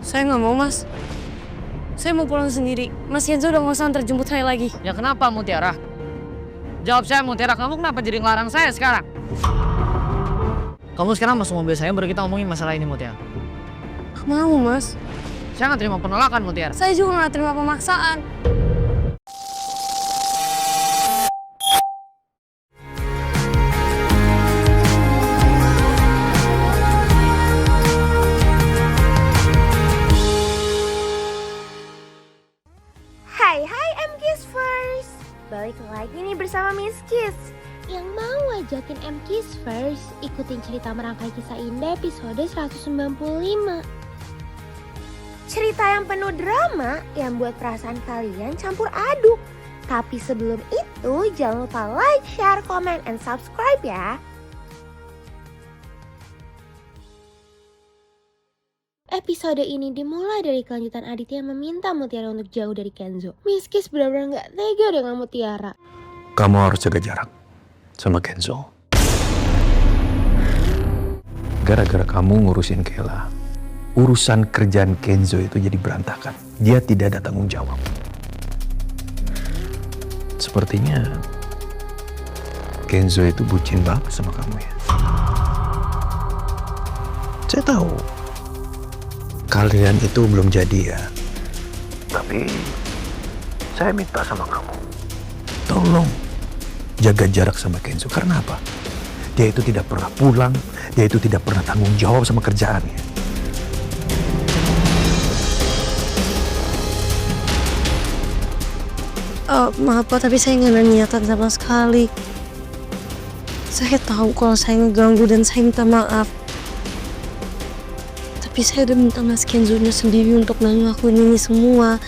Saya nggak mau, Mas. Saya mau pulang sendiri. Mas Kenzo udah nggak usah antar jemput saya lagi. Ya kenapa Mutiara? Jawab saya Mutiara, kamu kenapa jadi ngelarang saya sekarang? Kamu sekarang masuk mobil saya baru kita ngomongin masalah ini Mutiara. Mau, Mas. Saya nggak terima penolakan Mutiara. Saya juga nggak terima pemaksaan. Hai M-Kiss First. Balik lagi nih bersama Miss Kiss yang mau ajakin M-Kiss First ikutin cerita merangkai kisah indah episode 195. Cerita yang penuh drama yang buat perasaan kalian campur aduk. Tapi sebelum itu jangan lupa like, share, comment, and subscribe ya. Episode ini dimulai dari kelanjutan Aditya meminta Mutiara untuk jauh dari Kenzo. Miss Kiss benar-benar gak tega dengan Mutiara. Kamu harus jaga jarak sama Kenzo. Gara-gara kamu ngurusin Kayla, urusan kerjaan Kenzo itu jadi berantakan. Dia tidak ada tanggung jawab. Sepertinya Kenzo itu bucin banget sama kamu ya. Saya tahu kalian itu belum jadi ya. Tapi saya minta sama kamu, tolong jaga jarak sama Kenzo. Karena apa? Dia itu tidak pernah pulang, dia itu tidak pernah tanggung jawab sama kerjaannya. Maaf Pak, tapi saya nggak ada niatan sama sekali. Saya tahu kalau saya ngeganggu dan saya minta maaf. Tapi saya udah minta Mas Kenzo-nya sendiri untuk ngelakuin ini semua.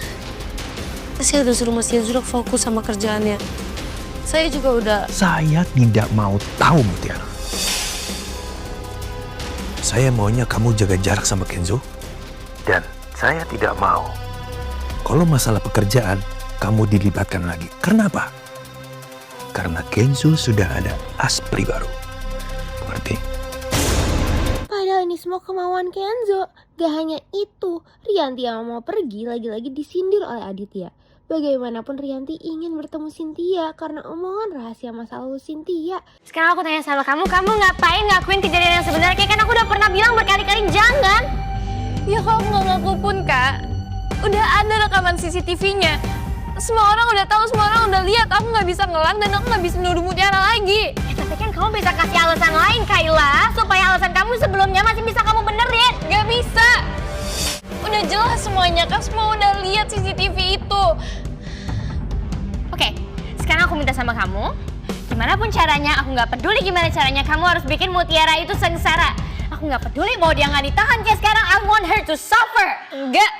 Saya udah suruh Mas Kenzo fokus sama kerjaannya. Saya juga udah... Saya tidak mau tahu, Mutiara. Saya maunya kamu jaga jarak sama Kenzo. Dan saya tidak mau kalau masalah pekerjaan kamu dilibatkan lagi. Karena apa? Karena Kenzo sudah ada aspri baru. Mengerti? Padahal ini semua kemauan Kenzo. Gak hanya itu, Rianti yang mau pergi lagi-lagi disindir oleh Aditya. Bagaimanapun Rianti ingin bertemu Cynthia karena omongan rahasia masa lalu Cynthia. Sekarang aku tanya sama kamu ngapain ngakuin kejadian yang sebenarnya? Kan aku udah pernah bilang berkali-kali jangan. Ya kamu nggak ngaku pun Kak. Udah ada rekaman CCTV-nya. Semua orang udah tahu, semua orang udah lihat. Aku nggak bisa ngelarang dan aku nggak bisa menuduh Mutiara lagi. Tapi kan kamu bisa kasih alasan lain Kayla, supaya alasan kamu sebelumnya masih bisa kamu benerin. Gak bisa. Udah jelas semuanya kan, semua udah lihat CCTV itu. Oke, sekarang aku minta sama kamu, gimana pun caranya, aku nggak peduli gimana caranya, kamu harus bikin Mutiara itu sengsara. Aku nggak peduli mau dia nggak ditahan kayak sekarang, I want her to suffer. Enggak.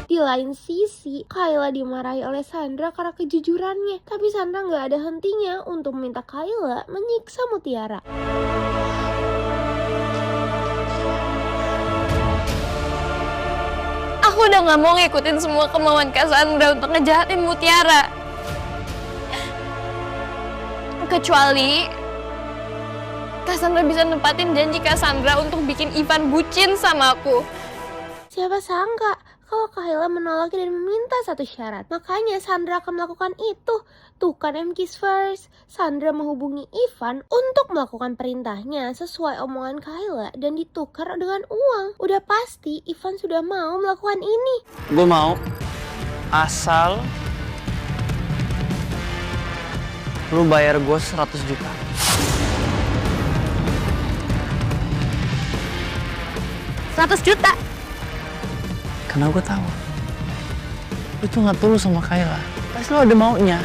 Di lain sisi, Kayla dimarahi oleh Sandra karena kejujurannya. Tapi Sandra nggak ada hentinya untuk meminta Kayla menyiksa Mutiara. Aku udah gak mau ngikutin semua kemauan Kak Sandra untuk ngejahatin Mutiara. Kecuali Kak Sandra bisa nempatin janji Kak Sandra untuk bikin Ivan bucin sama aku. Siapa sangka kalau Kayla menolak dan meminta satu syarat. Makanya Sandra akan melakukan itu. Tuh kan M-Kiss First. Sandra menghubungi Ivan untuk melakukan perintahnya sesuai omongan Kayla dan ditukar dengan uang. Udah pasti Ivan sudah mau melakukan ini. Gue mau, asal lu bayar gue 100 juta. $100 juta. Karena gue tahu lu tuh gak tulus sama Kayla. Pasti lu ada maunya.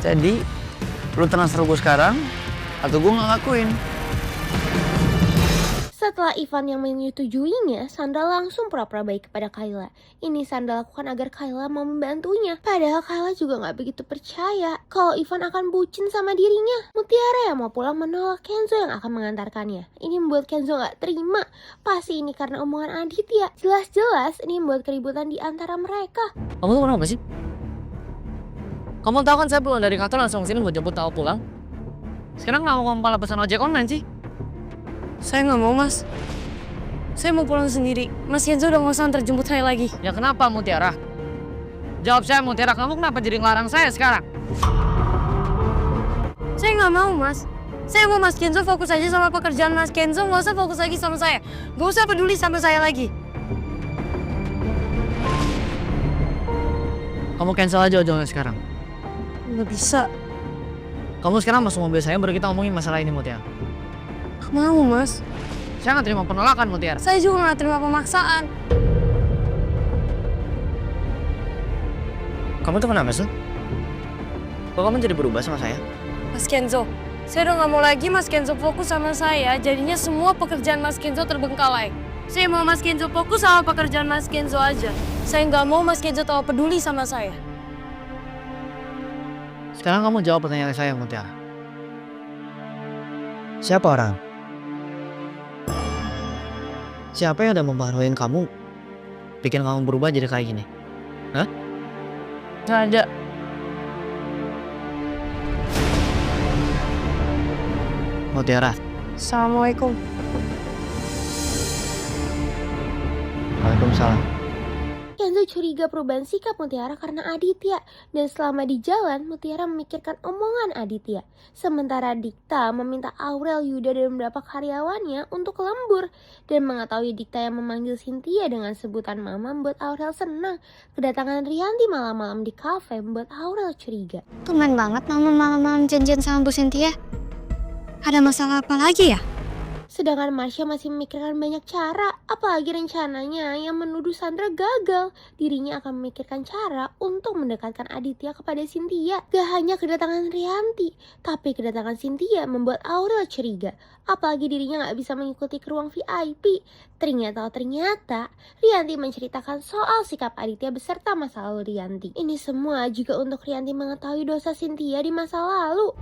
Jadi lu transfer gue sekarang atau gue gak ngakuin. Setelah Ivan yang menyetujuinya, Sandra langsung pura-pura baik kepada Kayla. Ini Sandra lakukan agar Kayla mau membantunya. Padahal Kayla juga gak begitu percaya kalau Ivan akan bucin sama dirinya. Mutiara yang mau pulang menolak Kenzo yang akan mengantarkannya. Ini membuat Kenzo gak terima. Pasti ini karena omongan Aditya. Jelas-jelas ini membuat keributan di antara mereka. Kamu tuh kenapa sih? Kamu tahu kan saya pulang dari kantor langsung sini buat jemput tahu pulang. Sekarang nggak mau malah pesan ojek online sih? Saya nggak mau Mas. Saya mau pulang sendiri. Mas Kenzo udah nggak usah antar jemput saya lagi. Ya kenapa Mutiara? Jawab saya Mutiara, kamu kenapa jadi ngelarang saya sekarang? Saya nggak mau, Mas. Saya mau Mas Kenzo fokus aja sama pekerjaan Mas Kenzo, nggak usah fokus lagi sama saya. Nggak usah peduli sama saya lagi. Kamu cancel aja ojolnya sekarang. Nggak bisa. Kamu sekarang masuk mobil saya, baru kita ngomongin masalah ini Mutiara. Nggak mau, Mas. Saya nggak terima penolakan Mutiara. Saya juga nggak terima pemaksaan. Kamu tuh kenapa sih? Kok kamu jadi berubah sama saya? Mas Kenzo, saya udah nggak mau lagi Mas Kenzo fokus sama saya. Jadinya semua pekerjaan Mas Kenzo terbengkalai. Saya mau Mas Kenzo fokus sama pekerjaan Mas Kenzo aja. Saya nggak mau Mas Kenzo tahu peduli sama saya. Sekarang kamu jawab pertanyaan saya Mutiara. Siapa orang? Siapa yang udah mempengaruhi kamu bikin kamu berubah jadi kayak gini? Hah? Nggak ada. Mutiara. Assalamualaikum. Waalaikumsalam. Kenzo curiga perubahan sikap Mutiara karena Aditya, dan selama di jalan Mutiara memikirkan omongan Aditya. Sementara Dikta meminta Aurel, Yuda dan beberapa karyawannya untuk lembur, dan mengetahui Dikta yang memanggil Cynthia dengan sebutan mama membuat Aurel senang. Kedatangan Rianti malam-malam di kafe membuat Aurel curiga. Tumben banget mama malam-malam janjian sama Bu Cynthia. Ada masalah apa lagi ya? Sedangkan Marsha masih memikirkan banyak cara, apalagi rencananya yang menuduh Sandra gagal. Dirinya akan memikirkan cara untuk mendekatkan Aditya kepada Cynthia. Gak hanya kedatangan Rianti, tapi kedatangan Cynthia membuat Aurel curiga. Apalagi dirinya gak bisa mengikuti ke ruang VIP. Ternyata Rianti menceritakan soal sikap Aditya beserta masa lalu Rianti. Ini semua juga untuk Rianti mengetahui dosa Cynthia di masa lalu.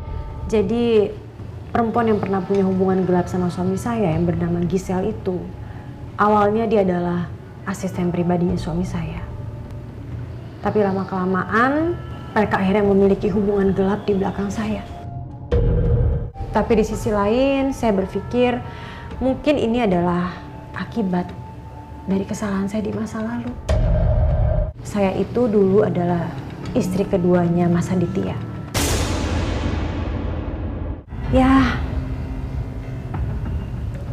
Jadi perempuan yang pernah punya hubungan gelap sama suami saya yang bernama Giselle itu, awalnya dia adalah asisten pribadinya suami saya. Tapi lama-kelamaan mereka akhirnya memiliki hubungan gelap di belakang saya. Tapi di sisi lain saya berpikir mungkin ini adalah akibat dari kesalahan saya di masa lalu. Saya itu dulu adalah istri keduanya Mas Aditya. Ya,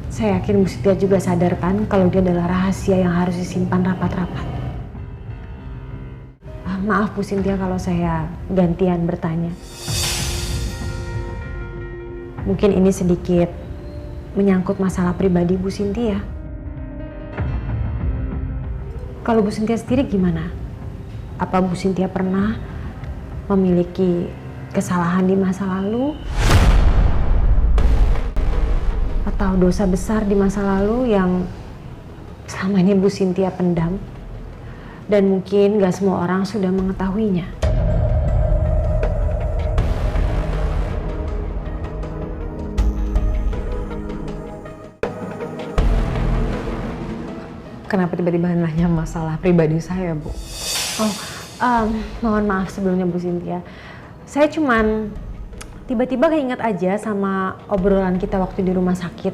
saya yakin Bu Cynthia juga sadar kan kalau dia adalah rahasia yang harus disimpan rapat-rapat. Maaf Bu Cynthia kalau saya gantian bertanya. Mungkin ini sedikit menyangkut masalah pribadi Bu Cynthia. Kalau Bu Cynthia sendiri gimana? Apa Bu Cynthia pernah memiliki kesalahan di masa lalu? Atau dosa besar di masa lalu yang selama ini Bu Cynthia pendam dan mungkin gak semua orang sudah mengetahuinya. Kenapa tiba-tiba nanya masalah pribadi saya, Bu? Mohon maaf sebelumnya Bu Cynthia. Saya cuman tiba-tiba keinget aja sama obrolan kita waktu di rumah sakit.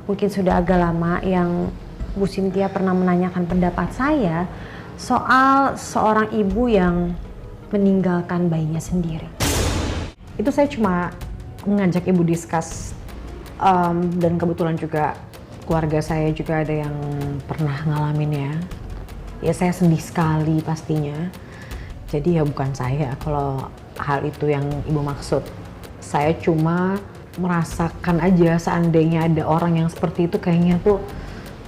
Mungkin sudah agak lama yang Bu Cynthia pernah menanyakan pendapat saya soal seorang ibu yang meninggalkan bayinya sendiri. Itu saya cuma mengajak ibu discuss, dan kebetulan juga keluarga saya juga ada yang pernah ngalamin ya. Ya saya sedih sekali pastinya. Jadi ya bukan saya kalau hal itu yang ibu maksud. Saya cuma merasakan aja seandainya ada orang yang seperti itu kayaknya tuh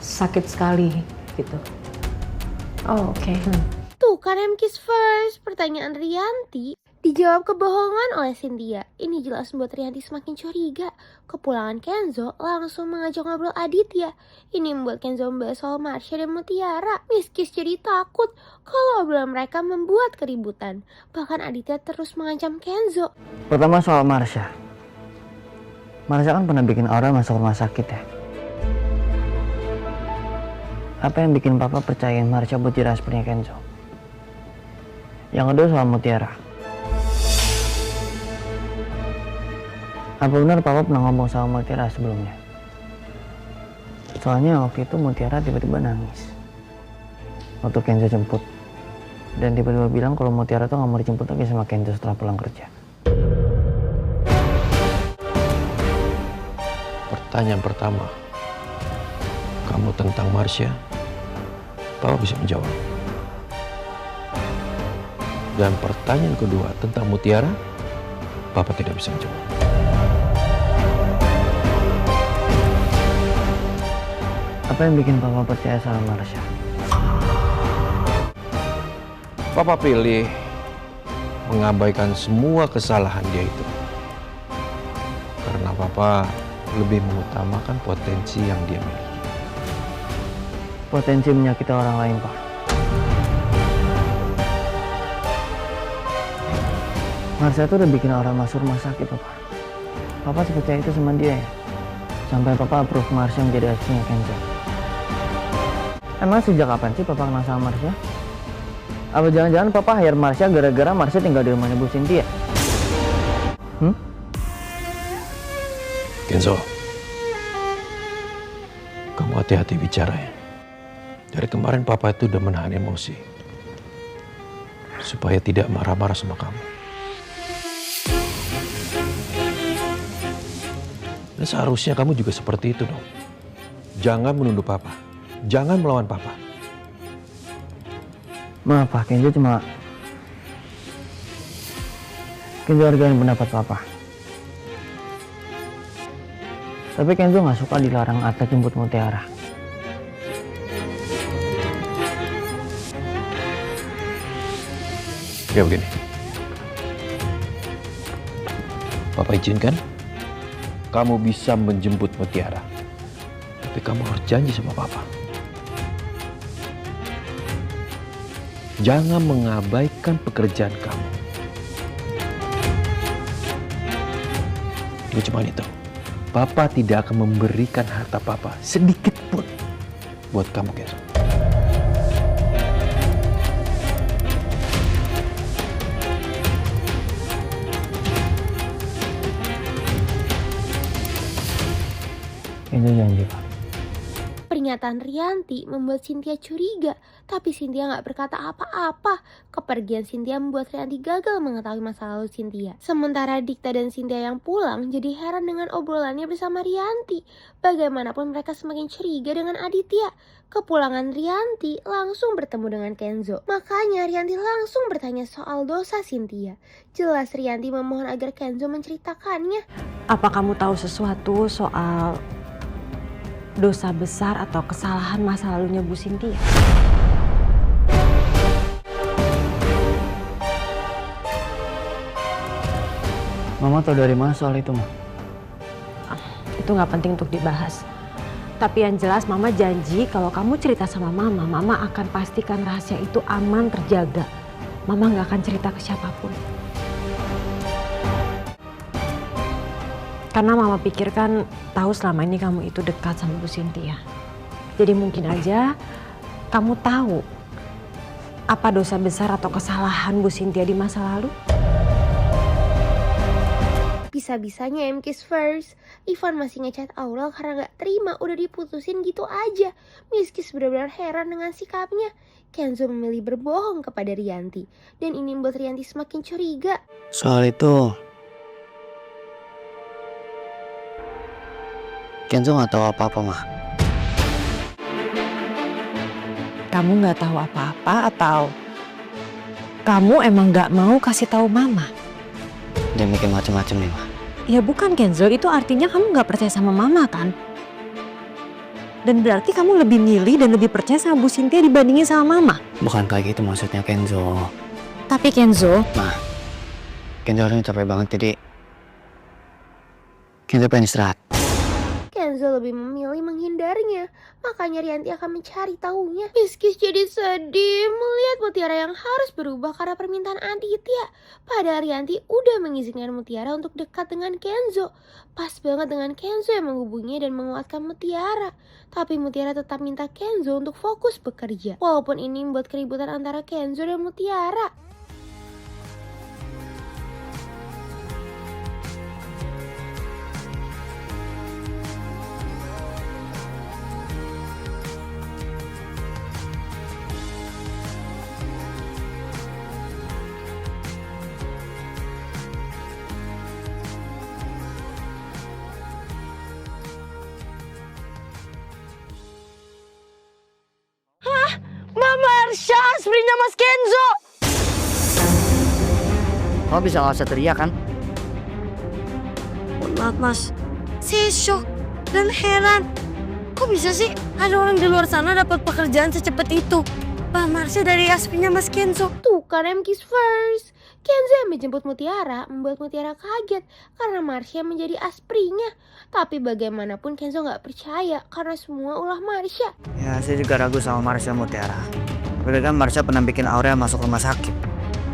sakit sekali gitu. Oh oke. Tuh kan Kiss First, pertanyaan Rianti dijawab kebohongan oleh Cynthia. Ini jelas membuat Rianti semakin curiga. Kepulangan Kenzo langsung mengajak ngobrol Aditya. Ini membuat Kenzo membahas soal Marsha dan Mutiara. Miss Kiss jadi takut kalau obrolan mereka membuat keributan. Bahkan Aditya terus mengancam Kenzo. Pertama soal Marsha. Marsha kan pernah bikin Aura masuk rumah sakit ya. Apa yang bikin papa percayain Marsha buat jadi raspernya Kenzo? Yang kedua soal Mutiara. Apa benar papa pernah ngomong sama Mutiara sebelumnya? Soalnya waktu itu Mutiara tiba-tiba nangis waktu Kenzo jemput. Dan tiba-tiba bilang kalau Mutiara tuh gak mau dijemput lagi sama Kenzo setelah pulang kerja. Pertanyaan pertama, kamu tentang Marsha, Papa bisa menjawab. Dan pertanyaan kedua tentang Mutiara, Papa tidak bisa menjawab. Apa yang bikin Papa percaya sama Marsha? Papa pilih mengabaikan semua kesalahan dia itu. Karena Papa lebih mengutamakan potensi yang dia miliki. Potensi menyakiti orang lain, Pak. Marsha tuh udah bikin orang masuk rumah sakit, Papa. Papa sepercaya itu sama dia ya? Sampai Papa approve Marsha menjadi aslinya Kenzo. Emang sejak kapan sih Papa kenal sama Marsha? Apa jangan-jangan Papa hire Marsha gara-gara Marsha tinggal di rumahnya Bu Cynthia? Kenzo, kamu hati-hati bicara ya. Dari kemarin Papa itu udah menahan emosi. Supaya tidak marah-marah sama kamu. Dan seharusnya kamu juga seperti itu dong. Jangan menuduh Papa. Jangan melawan Papa. Maaf Pak, Kenzo hargain pendapat Papa. Tapi Kenzo gak suka dilarang Atta jemput Mutiara. Ya begini. Papa izinkan kamu bisa menjemput Mutiara. Tapi kamu harus janji sama Papa. Jangan mengabaikan pekerjaan kamu. Itu cuma itu. Papa tidak akan memberikan harta Papa sedikit pun buat kamu, Kenzo. Kenzo janji, Pak. Pernyataan Rianti membuat Cynthia curiga, tapi Cynthia nggak berkata apa-apa. Kepergian Cynthia membuat Rianti gagal mengetahui masa lalu Cynthia. Sementara Dikta dan Cynthia yang pulang jadi heran dengan obrolannya bersama Rianti. Bagaimanapun mereka semakin curiga dengan Aditya. Kepulangan Rianti langsung bertemu dengan Kenzo. Makanya Rianti langsung bertanya soal dosa Cynthia. Jelas Rianti memohon agar Kenzo menceritakannya. Apa kamu tahu sesuatu soal dosa besar atau kesalahan masa lalunya Bu Cynthia? Mama tahu dari mana soal itu, Ma? Itu nggak penting untuk dibahas. Tapi yang jelas Mama janji kalau kamu cerita sama Mama, Mama akan pastikan rahasia itu aman terjaga. Mama nggak akan cerita ke siapapun. Karena Mama pikirkan tahu selama ini kamu itu dekat sama Bu Cynthia. Jadi mungkin aja kamu tahu apa dosa besar atau kesalahan Bu Cynthia di masa lalu. Bisa-bisanya Kiss first. Ivan masih ngechat Aurel karena gak terima udah diputusin gitu aja. Kiss benar-benar heran dengan sikapnya. Kenzo memilih berbohong kepada Rianti. Dan ini membuat Rianti semakin curiga. Soal itu, Kenzo gak tahu apa-apa, Ma. Kamu nggak tahu apa-apa atau kamu emang nggak mau kasih tahu Mama? Dia mikir macam-macam nih, Ma. Ya bukan Kenzo, itu artinya kamu nggak percaya sama Mama kan? Dan berarti kamu lebih milih dan lebih percaya sama Bu Cynthia dibandingin sama Mama? Bukan kayak gitu maksudnya, Kenzo. Tapi Kenzo, Ma, Kenzo orangnya capek banget, jadi Kenzo pengen istirahat. Kenzo lebih memilih menghindarinya. Makanya Rianti akan mencari tahunya. Kiss jadi sedih melihat Mutiara yang harus berubah karena permintaan Aditya. Padahal Rianti udah mengizinkan Mutiara untuk dekat dengan Kenzo. Pas banget dengan Kenzo yang menghubunginya dan menguatkan Mutiara. Tapi Mutiara tetap minta Kenzo untuk fokus bekerja. Walaupun ini membuat keributan antara Kenzo dan Mutiara. Marsha, asprinya Mas Kenzo! Kamu bisa nggak usah teriak kan? Mohon maaf mas, saya shock dan heran. Kok bisa sih ada orang di luar sana dapat pekerjaan secepat itu? Pak Marsha dari asprinya Mas Kenzo. Tuh kan Kiss first. Kenzo yang menjemput Mutiara membuat Mutiara kaget karena Marsha menjadi asprinya. Tapi bagaimanapun Kenzo nggak percaya karena semua ulah Marsha. Ya saya juga ragu sama Marsha Mutiara. Tapi kan Marsha pernah bikin Aurel masuk rumah sakit.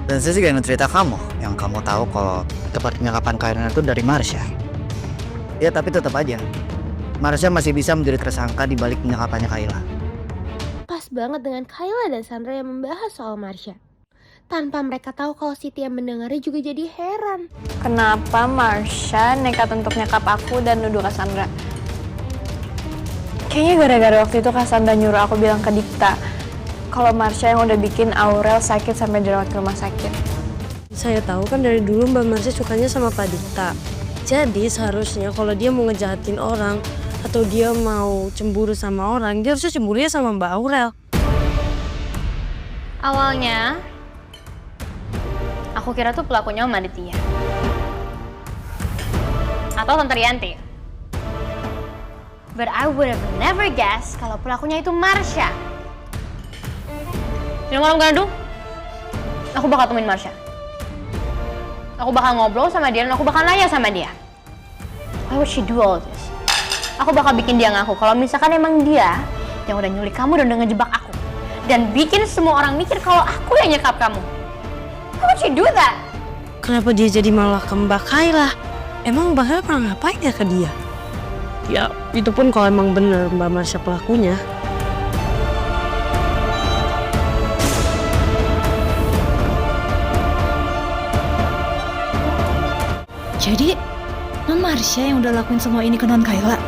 Dan saya juga ingin cerita kamu, yang kamu tahu kalau tempat penyekapan Kaila itu dari Marsha. Ya tapi tetap aja, Marsha masih bisa menjadi tersangka di balik penyekapannya Kaila. Pas banget dengan Kayla dan Sandra yang membahas soal Marsha. Tanpa mereka tahu kalau Siti yang mendengarnya juga jadi heran. Kenapa Marsha nekat untuk nyekap aku dan nuduh Cassandra? Kayaknya gara-gara waktu itu Cassandra nyuruh aku bilang ke Dikta kalau Marsha yang udah bikin Aurel sakit sampai dirawat ke rumah sakit. Saya tahu kan dari dulu Mbak Marsha sukanya sama Pak Dikta. Jadi seharusnya kalau dia mau ngejahatin orang atau dia mau cemburu sama orang, dia harusnya cemburunya sama Mbak Aurel. Awalnya, aku kira tuh pelakunya Om Aditya. Atau Tante Rianti. But I would have never guessed kalau pelakunya itu Marsha. Yang malam gaduh, aku bakal temuin Marsha. Aku bakal ngobrol sama dia dan aku bakal nanya sama dia. Why would she do all this? Aku bakal bikin dia ngaku kalau misalkan emang dia yang udah nyulik kamu dan udah ngejebak aku. Dan bikin semua orang mikir kalau aku yang nyekap kamu. Why would she do that? Kenapa dia jadi malah ke Mbak Kaila? Emang Mbak Kaila pernah ngapain ya ke dia? Ya, itu pun kalau emang bener Mbak Marsha pelakunya. Jadi, Non Marsha yang udah lakuin semua ini ke Non Kaila?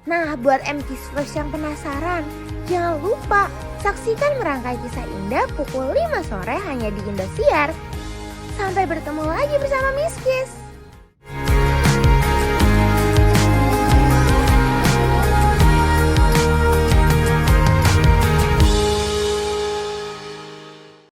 Nah, buat Kiss yang penasaran, jangan lupa saksikan merangkai kisah indah pukul 5 sore hanya di Indosiar. Sampai bertemu lagi bersama Miss Kiss.